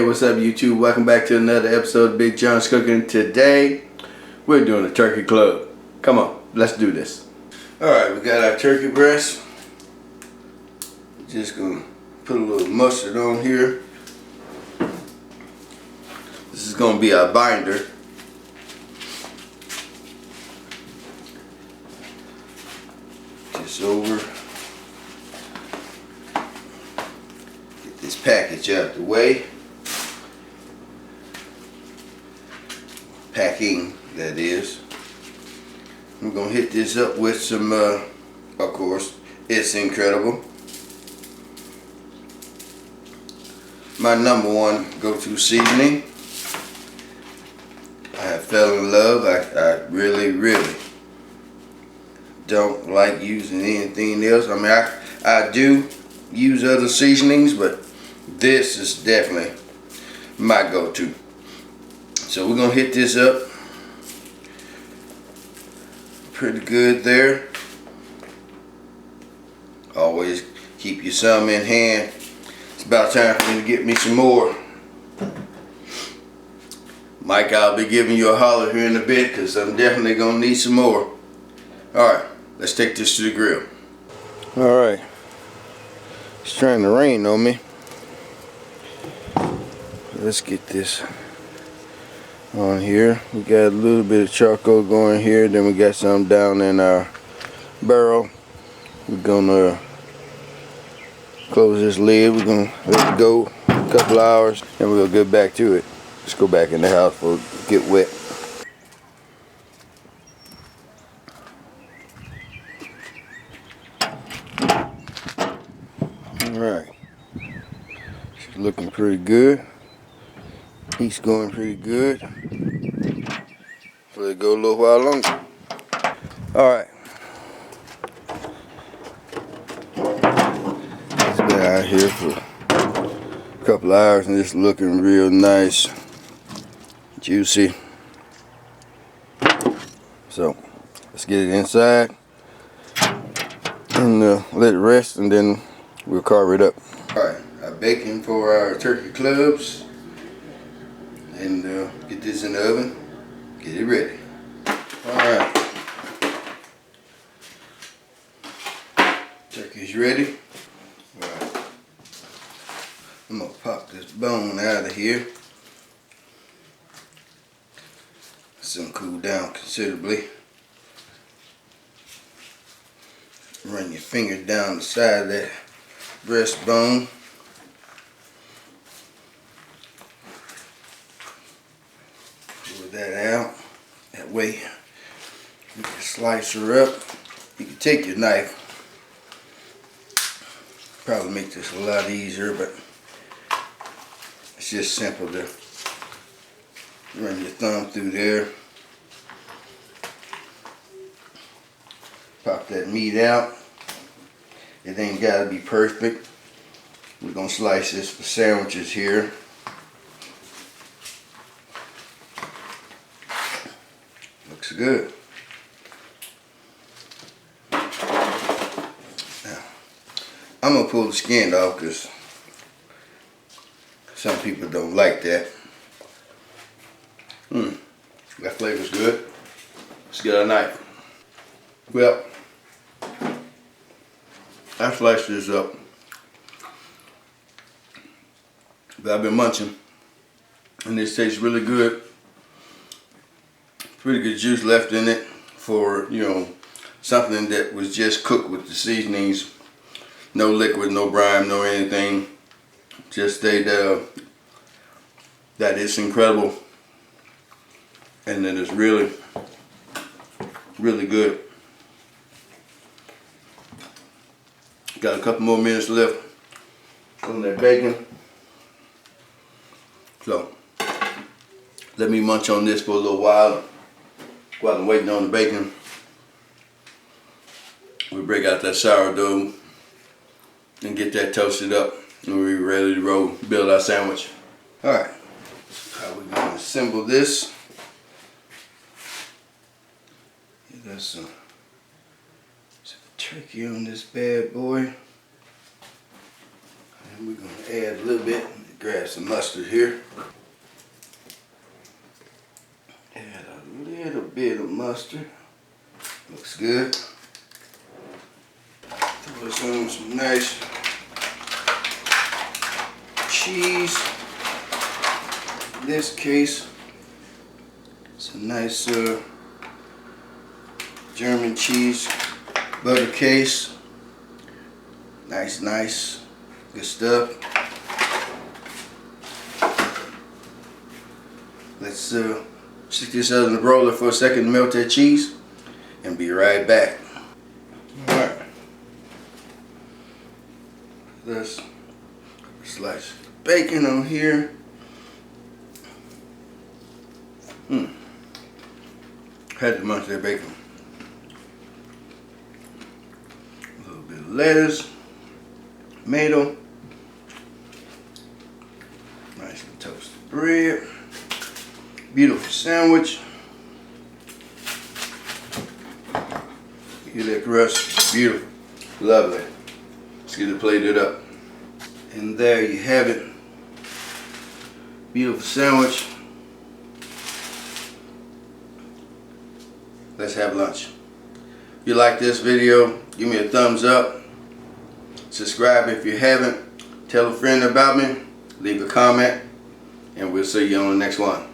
Hey, what's up YouTube? Welcome back to another episode of Big John's Cooking. Today we're doing a turkey club. Come on, let's do this. Alright, we got our turkey breast. Just gonna put a little mustard on here. This is gonna be our binder. Just over. Get this package out the way. Packing, that is. I'm gonna hit this up with some, of course, It's Incredible. My number one go-to seasoning. I have fell in love. I really don't like using anything else. I mean, I do use other seasonings, but this is definitely my go-to. So we're gonna hit this up pretty good there. Always keep your some in hand. It's about time for me to get me some more. Mike, I'll be giving you a holler here in a bit because I'm definitely gonna need some more. Alright, let's take this to the grill. Alright, it's trying to rain on me. Let's get this on here. We got a little bit of charcoal going here, then we got some down in our barrel. We're gonna close this lid. We're gonna let it go a couple hours and we'll get back to it. Let's go back in the house before it get wet. Alright, she's looking pretty good. He's going pretty good. Let it go a little while longer. Alright. It's been out here for a couple hours and it's looking real nice. Juicy. So, let's get it inside and let it rest and then we'll carve it up. Alright, our bacon for our turkey clubs. And get this in the oven, get it ready. Alright. Turkey's ready. Alright. I'm gonna pop this bone out of here. It's gonna cool down considerably. Run your finger down the side of that breastbone. That out. That way you can slice her up. You can take your knife. Probably make this a lot easier, but it's just simple to run your thumb through there. Pop that meat out. It ain't gotta be perfect. We're gonna slice this for sandwiches here. Looks good. Now, I'm gonna pull the skin off because some people don't like that. That flavor's good. Let's get our knife. Well, I sliced this up, but I've been munching, and this tastes really good. Pretty good juice left in it for, you know, something that was just cooked with the seasonings. No liquid, no brine, no anything. Just stayed that It's Incredible. And it is really good. Got a couple more minutes left on that bacon. So let me munch on this for a little while. While I'm waiting on the bacon, we break out that sourdough and get that toasted up and we're ready to roll, build our sandwich. Alright, how we gonna assemble this? Got some turkey on this bad boy. And we're gonna add a little bit Grab some mustard here. Add a little bit of mustard. Looks good. Throw this on some nice cheese. In this case, it's a nice German cheese butter case. Nice, good stuff. Let's stick this out in the roller for a second to melt that cheese and be right back. Alright. Let's slice bacon on here. Had to munch that bacon. A little bit of lettuce, tomato, nice toasted bread, beautiful sandwich. Hear that crust? Beautiful, lovely. Let's get it plated up. And there you have it. Beautiful sandwich. Let's have lunch. If you like this video, give me a thumbs up. Subscribe if you haven't. Tell a friend about me. Leave a comment. And we'll see you on the next one.